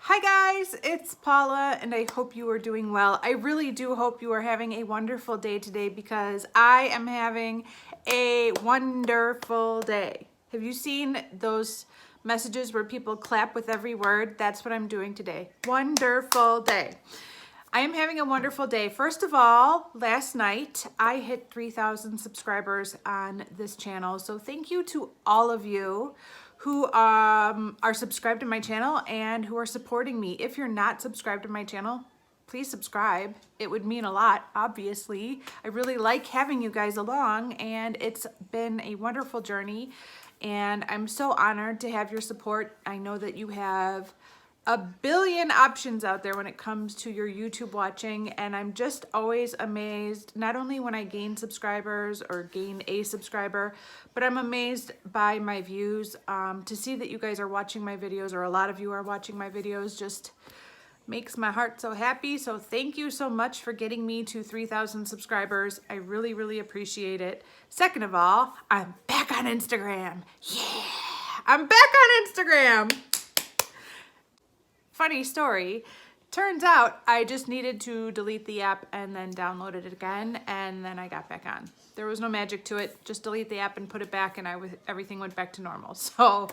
Hi guys, it's Paula and I hope you are doing well. I really do hope you are having a wonderful day today because I am having a wonderful day. Have you seen those messages where people clap with every word? That's what I'm doing today. Wonderful day. I am having a wonderful day. First of all, last night I hit 3,000 subscribers on this channel. So thank you to all of you who are subscribed to my channel and who are supporting me. If you're not subscribed to my channel, please subscribe. It would mean a lot, obviously. I really like having you guys along and it's been a wonderful journey and I'm so honored to have your support. I know that you have a billion options out there when it comes to your YouTube watching, and I'm just always amazed, not only when I gain subscribers or gain a subscriber, but I'm amazed by my views. To see that you guys are watching my videos, or a lot of you are watching my videos, just makes my heart so happy. So thank you so much for getting me to 3,000 subscribers. I really, really appreciate it. Second of all, I'm back on Instagram. Yeah, I'm back on Instagram. Funny story, turns out I just needed to delete the app and then download it again, and then I got back on. There was no magic to it, just delete the app and put it back, and everything went back to normal. So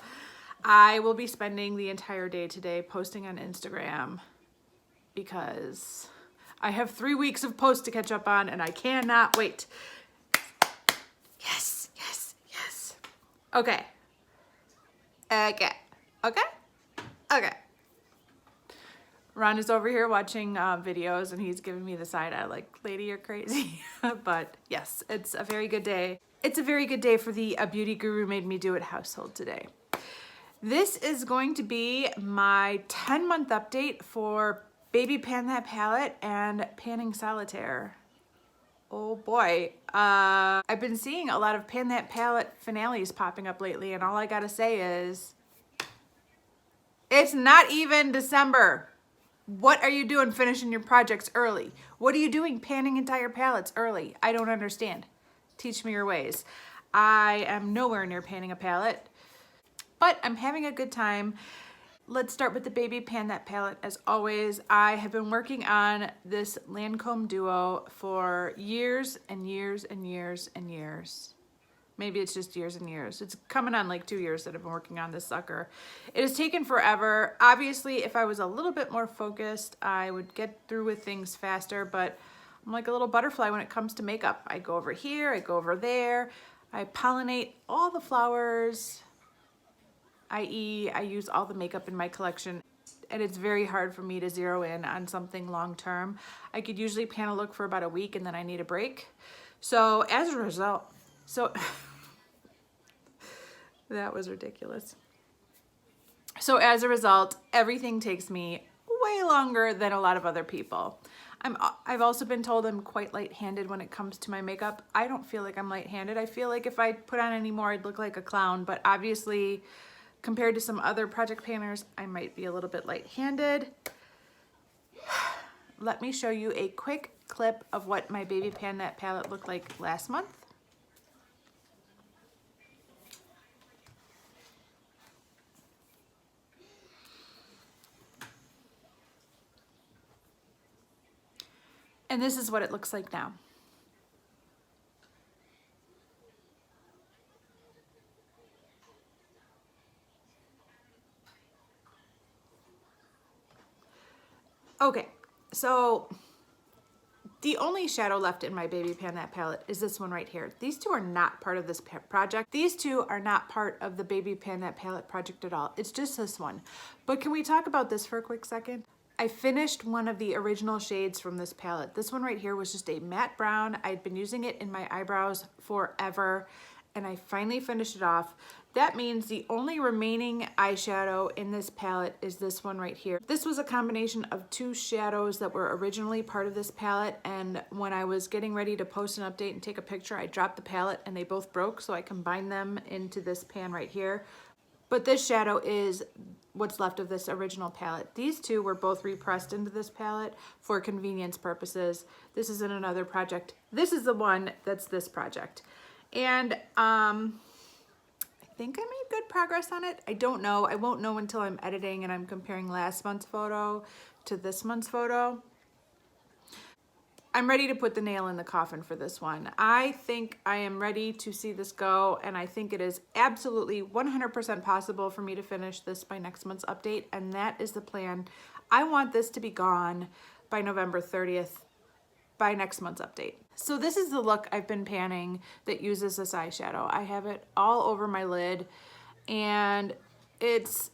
I will be spending the entire day today posting on Instagram because I have 3 weeks of posts to catch up on and I cannot wait. Yes, yes, yes. Okay. Ron is over here watching videos and he's giving me the side eye like, lady, you're crazy. But yes, it's a very good day. It's a very good day for the A Beauty Guru Made Me Do It household today. This is going to be my 10-month update for Baby Pan That Palette and Panning Solitaire. Oh boy, I've been seeing a lot of Pan That Palette finales popping up lately, and all I gotta say is, it's not even December. What are you doing finishing your projects early? What are you doing panning entire palettes early? I don't understand. Teach me your ways. I am nowhere near panning a palette, but I'm having a good time. Let's start with the Baby Pan That palette. As always, I have been working on this Lancome Duo for years and years and years and years. Maybe it's just years and years. It's coming on like 2 years that I've been working on this sucker. It has taken forever. Obviously, if I was a little bit more focused, I would get through with things faster, but I'm like a little butterfly when it comes to makeup. I go over here, I go over there, I pollinate all the flowers, i.e. I use all the makeup in my collection, and it's very hard for me to zero in on something long term. I could usually pan a look for about a week and then I need a break. So as a result, that was ridiculous. So as a result, everything takes me way longer than a lot of other people. I've also been told I'm quite light-handed when it comes to my makeup. I don't feel like I'm light-handed. I feel like if I put on any more, I'd look like a clown, but obviously compared to some other project panners, I might be a little bit light-handed. Let me show you a quick clip of what my Baby Pan That palette looked like last month. And this is what it looks like now. Okay, so the only shadow left in my Baby Pan That palette is this one right here. These two are not part of this project. These two are not part of the Baby Pan That palette project at all. It's just this one. But can we talk about this for a quick second? I finished one of the original shades from this palette. This one right here was just a matte brown. I'd been using it in my eyebrows forever, and I finally finished it off. That means the only remaining eyeshadow in this palette is this one right here. This was a combination of two shadows that were originally part of this palette, and when I was getting ready to post an update and take a picture, I dropped the palette and they both broke, so I combined them into this pan right here. But this shadow is what's left of this original palette. These two were both repressed into this palette for convenience purposes. This is in another project. This is the one that's this project. And I think I made good progress on it. I don't know. I won't know until I'm editing and I'm comparing last month's photo to this month's photo. I'm ready to put the nail in the coffin for this one. I think I am ready to see this go, and I think it is absolutely 100% possible for me to finish this by next month's update, and that is the plan. I want this to be gone by November 30th, by next month's update. So this is the look I've been panning that uses this eyeshadow. I have it all over my lid, and it's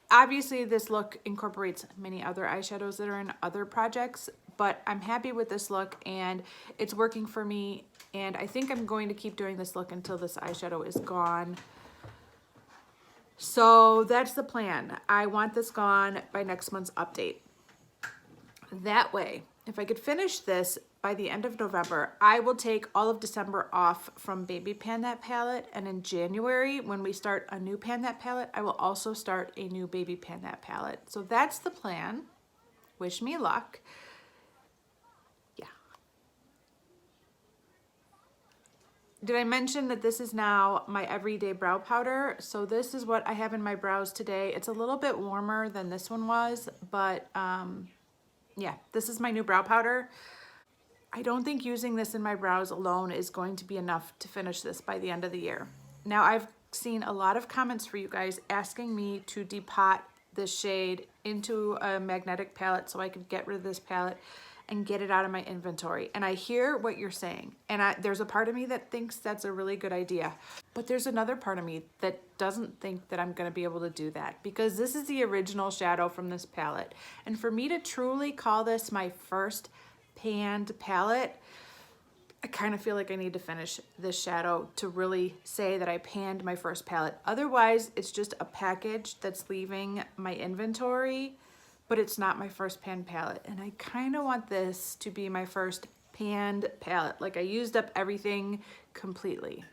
obviously this look incorporates many other eyeshadows that are in other projects, but I'm happy with this look and it's working for me, and I think I'm going to keep doing this look until this eyeshadow is gone. So that's the plan. I want this gone by next month's update. That way, if I could finish this by the end of November, I will take all of December off from Baby Pan That palette, and in January, when we start a new Pan That palette, I will also start a new Baby Pan That palette. So that's the plan. Wish me luck. Yeah. Did I mention that this is now my everyday brow powder? So this is what I have in my brows today. It's a little bit warmer than this one was, but yeah, this is my new brow powder. I don't think using this in my brows alone is going to be enough to finish this by the end of the year. Now, I've seen a lot of comments for you guys asking me to depot this shade into a magnetic palette so I could get rid of this palette and get it out of my inventory. And I hear what you're saying. And there's a part of me that thinks that's a really good idea. But there's another part of me that doesn't think that I'm gonna be able to do that, because this is the original shadow from this palette. And for me to truly call this my first panned palette, I kind of feel like I need to finish this shadow to really say that I panned my first palette. Otherwise, it's just a package that's leaving my inventory, but it's not my first pan palette. And I kind of want this to be my first panned palette. Like, I used up everything completely.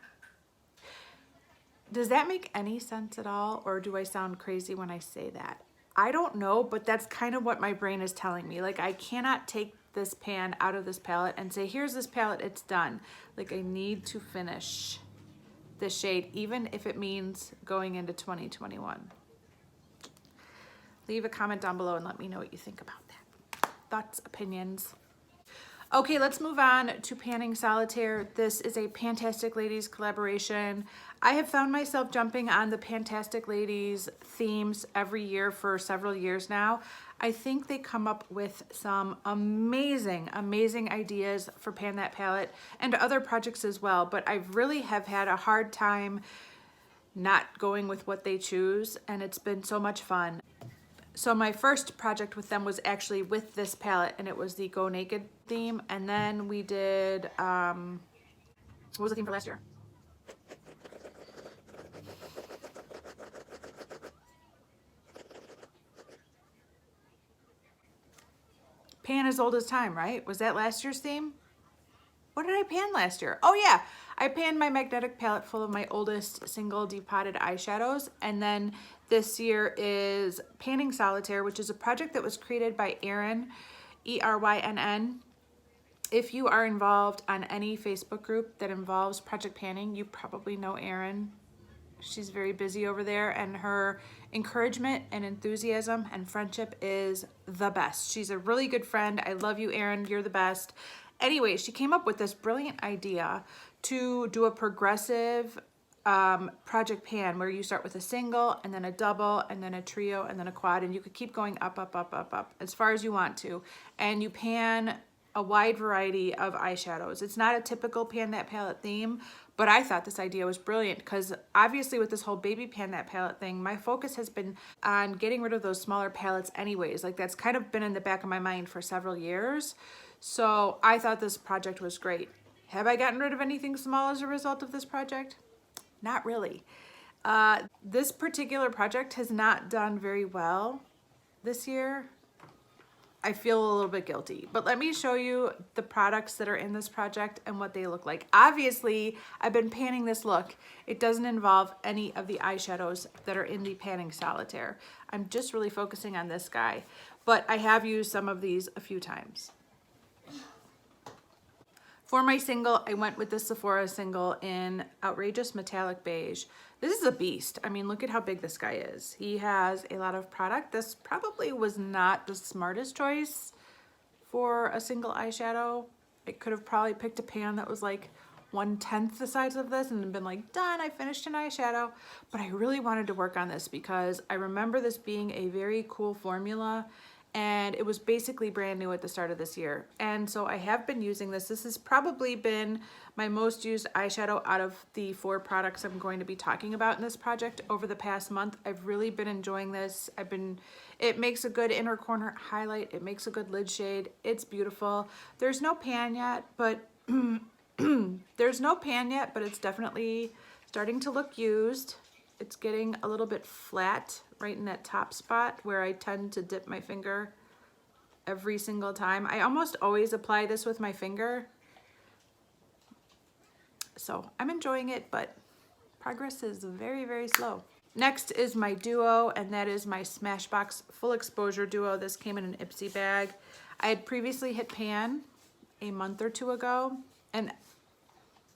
Does that make any sense at all? Or do I sound crazy when I say that? I don't know, but that's kind of what my brain is telling me. Like, I cannot take this pan out of this palette and say, here's this palette, it's done. Like, I need to finish this shade, even if it means going into 2021. Leave a comment down below and let me know what you think about that. Thoughts, opinions. Okay, let's move on to panning Solitaire. This is a Fantastic Ladies collaboration. I have found myself jumping on the Fantastic Ladies themes every year for several years now. I think they come up with some amazing, amazing ideas for Pan That palette and other projects as well, but I really have had a hard time not going with what they choose, and it's been so much fun. So my first project with them was actually with this palette, and it was the Go Naked theme. And then we did, what was the theme for last year? Pan as Old as Time, right? Was that last year's theme? What did I pan last year? Oh yeah, I panned my magnetic palette full of my oldest single depotted eyeshadows. And then this year is Panning Solitaire, which is a project that was created by Erin, E-R-Y-N-N. If you are involved on any Facebook group that involves project panning, you probably know Erin. She's very busy over there, and her encouragement and enthusiasm and friendship is the best. She's a really good friend. I love you, Erin. You're the best. Anyway, she came up with this brilliant idea to do a progressive project pan where you start with a single and then a double and then a trio and then a quad, and you could keep going up, up, up, up, up as far as you want to. And you pan a wide variety of eyeshadows. It's not a typical Pan That palette theme, but I thought this idea was brilliant because obviously with this whole Baby Pan That palette thing, my focus has been on getting rid of those smaller palettes anyways. Like, that's kind of been in the back of my mind for several years. So I thought this project was great. Have I gotten rid of anything small as a result of this project? Not really. This particular project has not done very well this year. I feel a little bit guilty, but let me show you the products that are in this project and what they look like. Obviously, I've been panning this look. It doesn't involve any of the eyeshadows that are in the Panning Solitaire. I'm just really focusing on this guy, but I have used some of these a few times. For my single, I went with the Sephora single in Outrageous Metallic Beige. This is a beast. I mean, look at how big this guy is. He has a lot of product. This probably was not the smartest choice for a single eyeshadow. I could have probably picked a pan that was like 1/10 the size of this and been like, done, I finished an eyeshadow. But I really wanted to work on this because I remember this being a very cool formula, and it was basically brand new at the start of this year. And so I have been using this. This has probably been my most used eyeshadow out of the 4 products I'm going to be talking about in this project over the past month. I've really been enjoying this. It makes a good inner corner highlight. It makes a good lid shade. It's beautiful. There's no pan yet, but it's definitely starting to look used. It's getting a little bit flat right in that top spot where I tend to dip my finger every single time. I almost always apply this with my finger. So I'm enjoying it, but progress is very, very slow. Next is my duo, and that is my Smashbox Full Exposure Duo. This came in an Ipsy bag. I had previously hit pan a month or 2 ago, and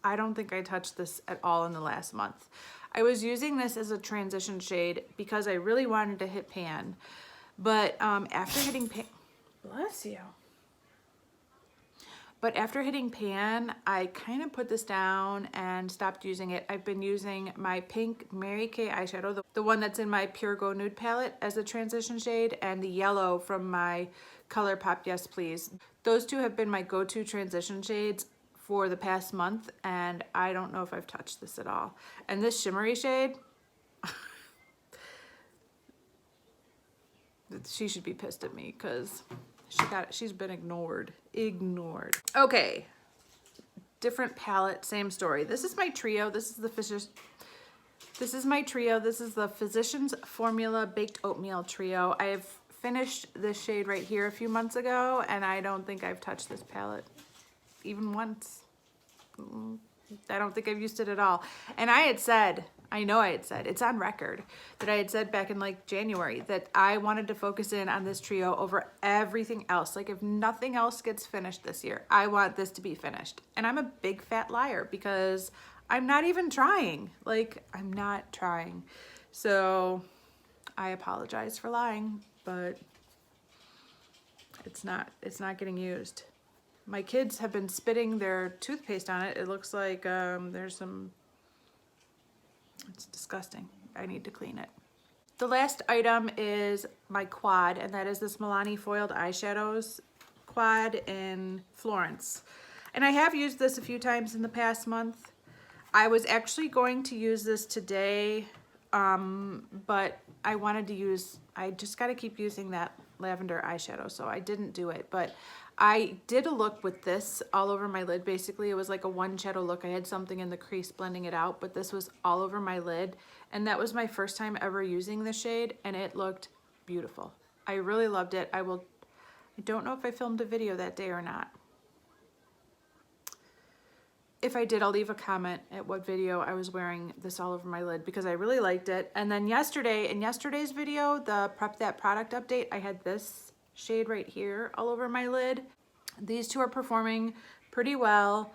I don't think I touched this at all in the last month. I was using this as a transition shade because I really wanted to hit pan, but after hitting pan, bless you. But after hitting pan, I kind of put this down and stopped using it. I've been using my pink Mary Kay eyeshadow, the one that's in my Pure Go Nude palette, as a transition shade, and the yellow from my ColourPop Yes Please. Those 2 have been my go-to transition shades for the past month, and I don't know if I've touched this at all. And this shimmery shade, she should be pissed at me because she's been ignored. Okay, different palette, same story. This is my trio. This is the Physicians Formula Baked Oatmeal Trio. I have finished this shade right here a few months ago, and I don't think I've touched this palette even once. I don't think I've used it at all. And I know I had said, it's on record, that I had said back in like January that I wanted to focus in on this trio over everything else. Like, if nothing else gets finished this year, I want this to be finished. And I'm a big fat liar because I'm not even trying. Like, I'm not trying. So I apologize for lying, but it's not getting used. My kids have been spitting their toothpaste on it. It looks like there's some, it's disgusting. I need to clean it. The last item is my quad, and that is this Milani Foiled Eyeshadows quad in Florence. And I have used this a few times in the past month. I was actually going to use this today, but I just gotta keep using that lavender eyeshadow, so I didn't do it. But I did a look with this all over my lid. Basically, it was like a one shadow look. I had something in the crease blending it out, but this was all over my lid. And that was my first time ever using the shade, and it looked beautiful. I really loved it. I don't know if I filmed a video that day or not. If I did, I'll leave a comment at what video I was wearing this all over my lid because I really liked it. And then yesterday, in yesterday's video, the Prep That Product update, I had this shade right here all over my lid. These 2 are performing pretty well.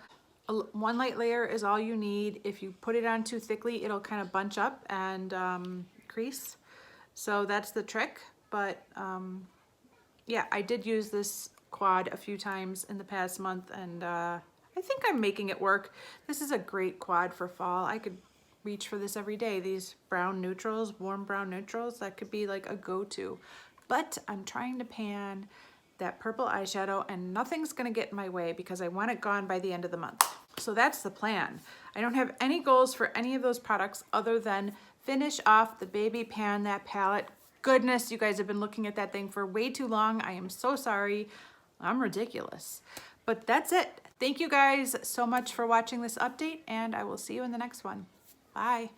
One light layer is all you need. If you put it on too thickly, it'll kind of bunch up and crease. So that's the trick. But yeah, I did use this quad a few times in the past month, and I think I'm making it work. This is a great quad for fall. I could reach for this every day. These brown neutrals, warm brown neutrals, that could be like a go-to. But I'm trying to pan that purple eyeshadow, and nothing's gonna get in my way because I want it gone by the end of the month. So that's the plan. I don't have any goals for any of those products other than finish off the Baby Pan That palette. Goodness, you guys have been looking at that thing for way too long. I am so sorry. I'm ridiculous. But that's it. Thank you guys so much for watching this update, and I will see you in the next one. Bye.